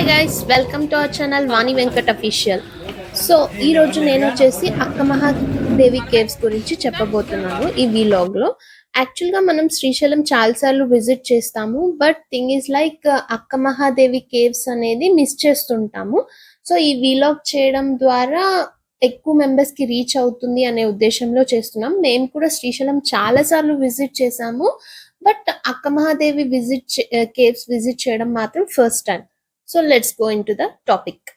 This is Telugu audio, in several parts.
Hi guys, welcome to our channel Vani Venkat official. So ఈరోజు నేను వచ్చేసి అక్క మహాదేవి కేవ్స్ గురించి చెప్పబోతున్నాను ఈ వీలాగ్లో. యాక్చువల్గా మనం శ్రీశైలం చాలాసార్లు విజిట్ చేస్తాము, బట్ థింగ్ ఈజ్ లైక్ అక్క మహాదేవి కేవ్స్ అనేది మిస్ చేస్తుంటాము. సో ఈ వీలాగ్ చేయడం ద్వారా ఎక్కువ మెంబర్స్కి రీచ్ అవుతుంది అనే ఉద్దేశంలో చేస్తున్నాం. మేము కూడా శ్రీశైలం చాలాసార్లు విజిట్ చేసాము, బట్ అక్క మహాదేవి కేవ్స్ విజిట్ చేయడం మాత్రం first time. So let's go in to the topic.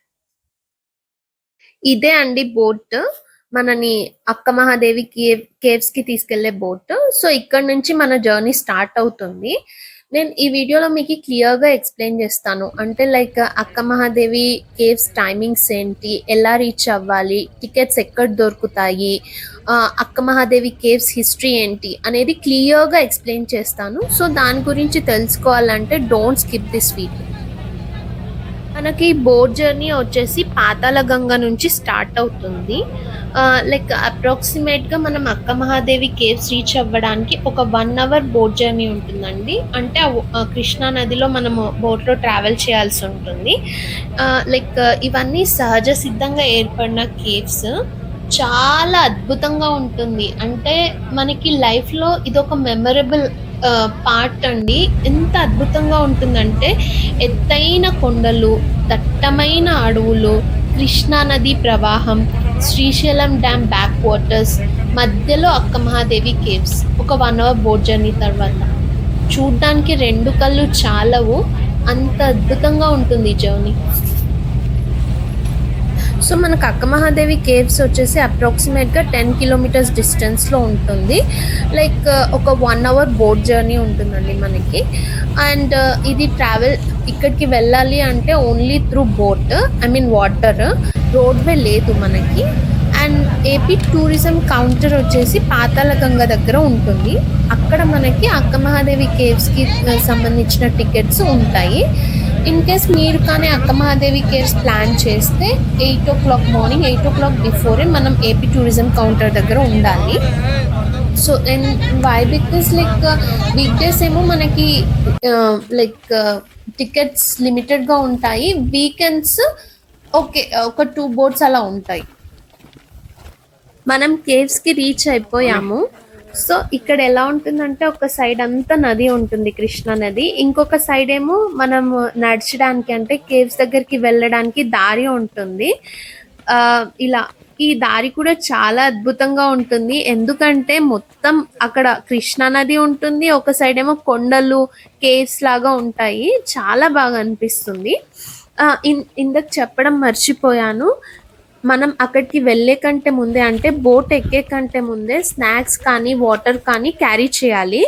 ఇదే అండి బోట్, మనని అక్క మహాదేవి కేవ్స్ కి తీసుకెళ్లే బోట్. సో ఇక్కడ నుంచి మన జర్నీ స్టార్ట్ అవుతుంది. నేను ఈ వీడియోలో మీకు క్లియర్ గా ఎక్స్ప్లెయిన్ చేస్తాను. అంటే లైక్ అక్క మహాదేవి కేవ్స్ టైమింగ్స్ ఏంటి, ఎలా రీచ్ అవ్వాలి, టికెట్స్ ఎక్కడ దొరుకుతాయి, అక్క మహాదేవి కేవ్స్ హిస్టరీ ఏంటి అనేది క్లియర్ గా ఎక్స్ప్లెయిన్ చేస్తాను. సో దాని గురించి తెలుసుకోవాలంటే డోంట్ స్కిప్ దిస్ వీడియో. మనకి బోట్ జర్నీ వచ్చేసి పాతాళ గంగ నుంచి స్టార్ట్ అవుతుంది. లైక్ అప్రాక్సిమేట్గా మనం అక్క మహాదేవి కేవ్స్ రీచ్ అవ్వడానికి ఒక 1 అవర్ బోట్ జర్నీ ఉంటుందండి. అంటే కృష్ణా నదిలో మనము బోట్లో ట్రావెల్ చేయాల్సి ఉంటుంది. లైక్ ఇవన్నీ సహజ సిద్ధంగా ఏర్పడిన కేవ్స్. చాలా అద్భుతంగా ఉంటుంది. అంటే మనకి లైఫ్లో ఇదొక మెమరబుల్ పార్ట్ అండి. ఎంత అద్భుతంగా ఉంటుందంటే ఎత్తైన కొండలు, దట్టమైన అడవులు, కృష్ణా నది ప్రవాహం, శ్రీశైలం డ్యామ్ బ్యాక్ వాటర్స్, మధ్యలో అక్క మహాదేవి కేవ్స్. ఒక 1 అవర్ బోట్ జర్నీ తర్వాత చూడ్డానికి 2 కళ్ళు చాలవు, అంత అద్భుతంగా ఉంటుంది ఈ జర్నీ. సో మనకు అక్క మహాదేవి కేవ్స్ వచ్చేసి అప్రాక్సిమేట్గా 10 కిలోమీటర్స్ డిస్టెన్స్లో ఉంటుంది. లైక్ ఒక 1 అవర్ బోట్ జర్నీ ఉంటుందండి మనకి. అండ్ ఇది ట్రావెల్ ఇక్కడికి వెళ్ళాలి అంటే only through boat, I mean water, roadway లేదు మనకి. అండ్ ఏపీ టూరిజం కౌంటర్ వచ్చేసి పాతాళ గంగ దగ్గర ఉంటుంది. అక్కడ మనకి అక్క మహాదేవి కేవ్స్కి సంబంధించిన టికెట్స్ ఉంటాయి. ఇన్ కేస్ మీరు కానీ అక్క మహాదేవి కేవ్స్ ప్లాన్ చేస్తే 8 o'clock మార్నింగ్, 8 o'clock బిఫోరే మనం ఏపీ టూరిజం కౌంటర్ దగ్గర ఉండాలి. So and why because like weekdays ఏమో మనకి లైక్ టికెట్స్ లిమిటెడ్గా ఉంటాయి. వీకెండ్స్ ఓకే, ఒక 2 బోట్స్ అలా ఉంటాయి. మనం కేవ్స్కి రీచ్ అయిపోయాము. సో ఇక్కడ ఎలా ఉంటుందంటే ఒక సైడ్ అంతా నది ఉంటుంది, కృష్ణా నది. ఇంకొక సైడ్ ఏమో మనం నడచడానికి అంటే కేవ్స్ దగ్గరికి వెళ్ళడానికి దారి ఉంటుంది. ఇలా ఈ దారి కూడా చాలా అద్భుతంగా ఉంటుంది. ఎందుకంటే మొత్తం అక్కడ కృష్ణా నది ఉంటుంది, ఒక సైడ్ ఏమో కొండలు, కేవ్స్ లాగా ఉంటాయి. చాలా బాగా అనిపిస్తుంది. ఇందాక చెప్పడం మర్చిపోయాను, మనం అక్కడికి వెళ్ళే కంటే ముందే అంటే బోట్ ఎక్కే కంటే ముందే స్నాక్స్ కానీ వాటర్ కానీ క్యారీ చేయాలి.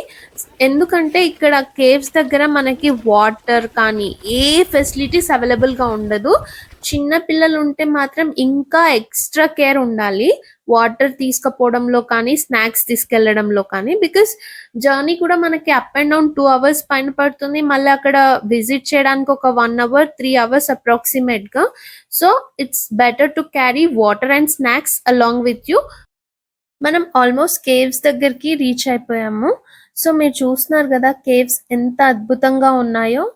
ఎందుకంటే ఇక్కడ కేవ్స్ దగ్గర మనకి వాటర్ కానీ ఏ ఫెసిలిటీస్ అవైలబుల్గా ఉండదు. చిన్న పిల్లలు ఉంటే మాత్రం ఇంకా ఎక్స్ట్రా కేర్ ఉండాలి, వాటర్ తీసుకుపోవడంలో కానీ స్నాక్స్ తీసుకెళ్లడంలో కానీ. బికాస్ జర్నీ కూడా మనకి అప్ అండ్ డౌన్ 2 hours పైన పడుతుంది. మళ్ళీ అక్కడ విజిట్ చేయడానికి ఒక 1 hour, 3 hours అప్రాక్సిమేట్గా. So it's better to carry water and snacks along with you. మనం ఆల్మోస్ట్ కేవ్స్ దగ్గరికి రీచ్ అయిపోయాము. సో మీరు చూస్తున్నారు కదా కేవ్స్ ఎంత అద్భుతంగా ఉన్నాయో.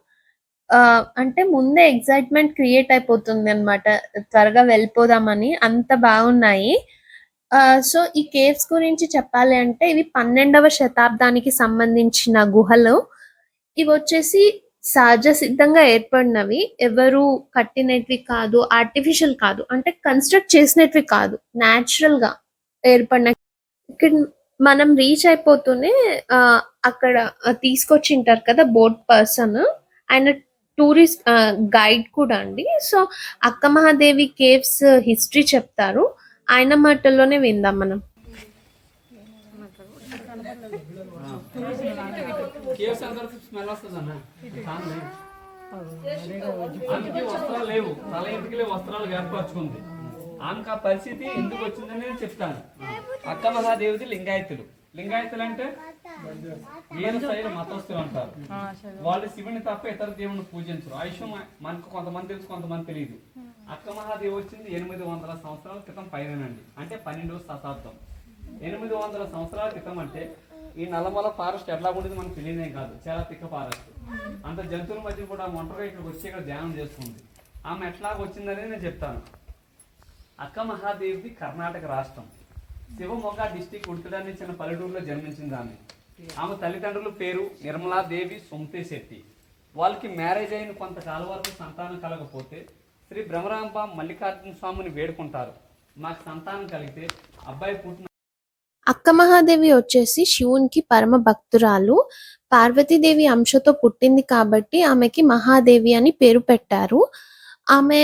అంటే ముందే ఎక్సైట్మెంట్ క్రియేట్ అయిపోతుంది అనమాట, త్వరగా వెళ్ళిపోదామని, అంత బాగున్నాయి. సో ఈ కేవ్స్ గురించి చెప్పాలి అంటే ఇవి 12వ శతాబ్దానికి సంబంధించిన గుహలు. ఇవి వచ్చేసి సహజ సిద్ధంగా ఏర్పడినవి, ఎవరు కట్టినవి కాదు, ఆర్టిఫిషియల్ కాదు, అంటే కన్స్ట్రక్ట్ చేసినవి కాదు, న్యాచురల్ గా ఏర్పడిన. ఇక్కడ మనం రీచ్ అయిపోతూనే అక్కడ తీసుకొచ్చింటారు కదా బోట్ పర్సన్, ఆయన టూరిస్ట్ గైడ్ కూడా అండి. సో అక్క మహాదేవి కేవ్స్ హిస్టరీ చెప్తారు, ఆయన మాటల్లోనే విందాం మనం. వస్త్రాలు లేవు, తల ఇంటికి వస్త్రాలు ఏర్పరచుకుంది. ఆమెకు ఆ పరిస్థితి ఎందుకు వచ్చిందని నేను చెప్తాను. అక్క మహాదేవిది లింగాయతులు. లింగాయతులు అంటే వీర శైల మతస్థులు అంటారు. వాళ్ళు శివుని తప్ప ఇతర దేవుని పూజించరు. ఆ విషయం మనకు కొంతమంది తెలుసు, కొంతమంది తెలియదు. అక్క మహాదేవి వచ్చింది 800 సంవత్సరాల క్రితం పైనండి, అంటే 12వ శతాబ్దం. 800 సంవత్సరాల క్రితం అంటే ఈ నల్లమల ఫారెస్ట్ ఎట్లా ఉండేది మనకు తెలియదే కాదు, చాలా తిక్క ఫారెస్ట్. అంత జంతువుల మధ్య కూడా ఒంటరిగా ఇక్కడికి వచ్చి ఇక్కడ ధ్యానం చేస్తుంది. ఆమె ఎట్లా వచ్చిందనేది నేను చెప్తాను. అక్క మహాదేవిది కర్ణాటక రాష్ట్రం, శివమొగ్గ డిస్టిక్ ఉడుతుడని చిన్న పల్లెటూరులో జన్మించింది ఆమె. ఆమె తల్లిదండ్రుల పేరు నిర్మలాదేవి సొంతేశెట్టి. వాళ్ళకి మ్యారేజ్ అయిన కొంతకాలం వరకు సంతానం కలగకపోతే శ్రీ భ్రమరాంబ మల్లికార్జున స్వామిని వేడుకుంటారు. మాకు సంతానం కలిగితే అబ్బాయి పుట్టిన. అక్క మహాదేవి వచ్చేసి శివునికి పరమ భక్తురాలు. పార్వతీదేవి అంశతో పుట్టింది కాబట్టి ఆమెకి మహాదేవి అని పేరు పెట్టారు. ఆమె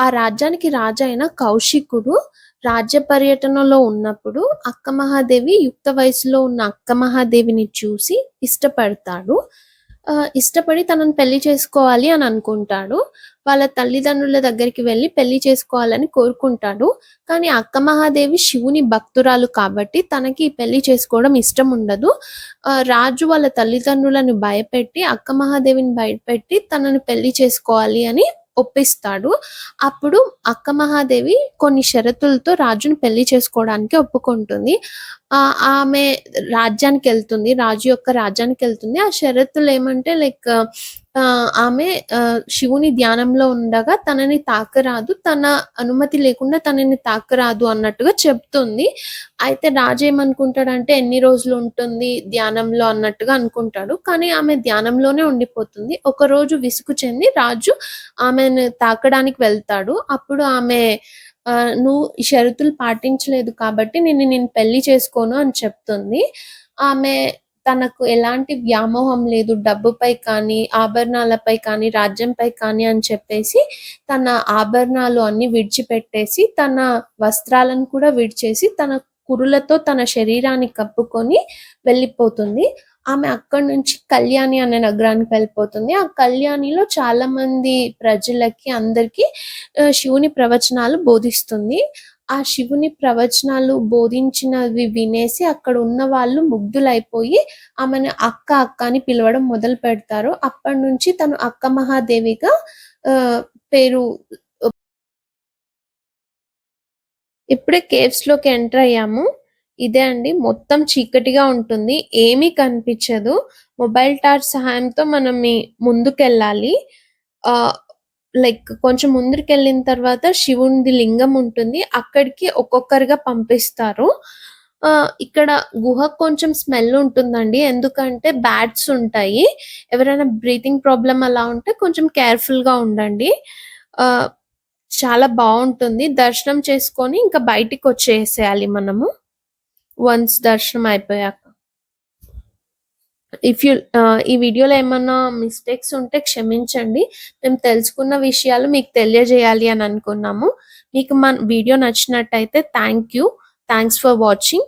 ఆ రాజ్యానికి రాజు అయిన కౌశికుడు రాజ్య పర్యటనలో ఉన్నప్పుడు అక్క మహాదేవి యుక్త వయసులో ఉన్న అక్క మహాదేవిని చూసి ఇష్టపడతాడు. ఇష్టపడి తనను పెళ్లి చేసుకోవాలి అని అనుకుంటాడు. వాళ్ళ తల్లిదండ్రుల దగ్గరికి వెళ్ళి పెళ్లి చేసుకోవాలని కోరుకుంటాడు. కానీ అక్క మహాదేవి శివుని భక్తురాలు కాబట్టి తనకి ఈ పెళ్లి చేసుకోవడం ఇష్టం ఉండదు. రాజు వాళ్ళ తల్లిదండ్రులను భయపెట్టి అక్క మహాదేవిని భయపెట్టి తనని పెళ్లి చేసుకోవాలి అని ఒప్పిస్తాడు. అప్పుడు అక్క మహాదేవి కొన్ని షరతులతో రాజును పెళ్లి చేసుకోవడానికి ఒప్పుకుంటుంది. ఆమె రాజ్యానికి వెళ్తుంది, రాజు యొక్క రాజ్యానికి వెళ్తుంది. ఆ షరతులు ఏమంటే లైక్ ఆమె శివుని ధ్యానంలో ఉండగా తనని తాకరాదు, తన అనుమతి లేకుండా తనని తాకరాదు అన్నట్టుగా చెప్తుంది. అయితే రాజు ఏమనుకుంటాడంటే ఎన్ని రోజులు ఉంటుంది ధ్యానంలో అన్నట్టుగా అనుకుంటాడు. కానీ ఆమె ధ్యానంలోనే ఉండిపోతుంది. ఒక రోజు విసుగు చెంది రాజు ఆమెను తాకడానికి వెళ్తాడు. అప్పుడు ఆమె నువ్వు ఈ షరతులు పాటించలేదు కాబట్టి నేను పెళ్లి చేసుకోను అని చెప్తుంది. ఆమె తనకు ఎలాంటి వ్యామోహం లేదు, డబ్బుపై కానీ ఆభరణాలపై కానీ రాజ్యంపై కానీ అని చెప్పేసి తన ఆభరణాలు అన్ని విడిచిపెట్టేసి తన వస్త్రాలను కూడా విడిచేసి తన కురులతో తన శరీరాన్ని కప్పుకొని వెళ్ళిపోతుంది. ఆమె అక్కడి నుంచి కళ్యాణి అనే నగరానికి వెళ్ళిపోతుంది. ఆ కళ్యాణిలో చాలా మంది ప్రజలకి అందరికీ శివుని ప్రవచనాలు బోధిస్తుంది. ఆ శివుని ప్రవచనాలు బోధించినవి వినేసి అక్కడ ఉన్న వాళ్ళు ముగ్ధులైపోయి ఆమెను అక్క అక్క అని పిలవడం మొదలు పెడతారు. అప్పటి నుంచి తను అక్క మహాదేవిగా పేరు. ఇప్పుడే కేవ్స్ లోకి ఎంటర్ అయ్యాము. ఇదే అండి, మొత్తం చీకటిగా ఉంటుంది, ఏమీ కనిపించదు. మొబైల్ టార్చ్ సహాయంతో మనం ముందుకెళ్ళాలి. లైక్ కొంచెం ముందుకు వెళ్ళిన తర్వాత శివునిది లింగం ఉంటుంది, అక్కడికి ఒక్కొక్కరిగా పంపిస్తారు. ఇక్కడ గుహ కొంచెం స్మెల్ ఉంటుందండి, ఎందుకంటే బ్యాట్స్ ఉంటాయి. ఎవరైనా బ్రీతింగ్ ప్రాబ్లం అలా ఉంటే కొంచెం కేర్ఫుల్ గా ఉండండి. చాలా బాగుంటుంది. దర్శనం చేసుకొని ఇంకా బయటికి వచ్చేసేయాలి మనము వన్స్ దర్శనం అయిపోయాక. ఈ వీడియోలో ఏమన్నా మిస్టేక్స్ ఉంటే క్షమించండి. మేము తెలుసుకున్న విషయాలు మీకు తెలియజేయాలి అని అనుకున్నాము. మీకు మన వీడియో నచ్చినట్టయితే థ్యాంక్స్ ఫర్ వాచింగ్.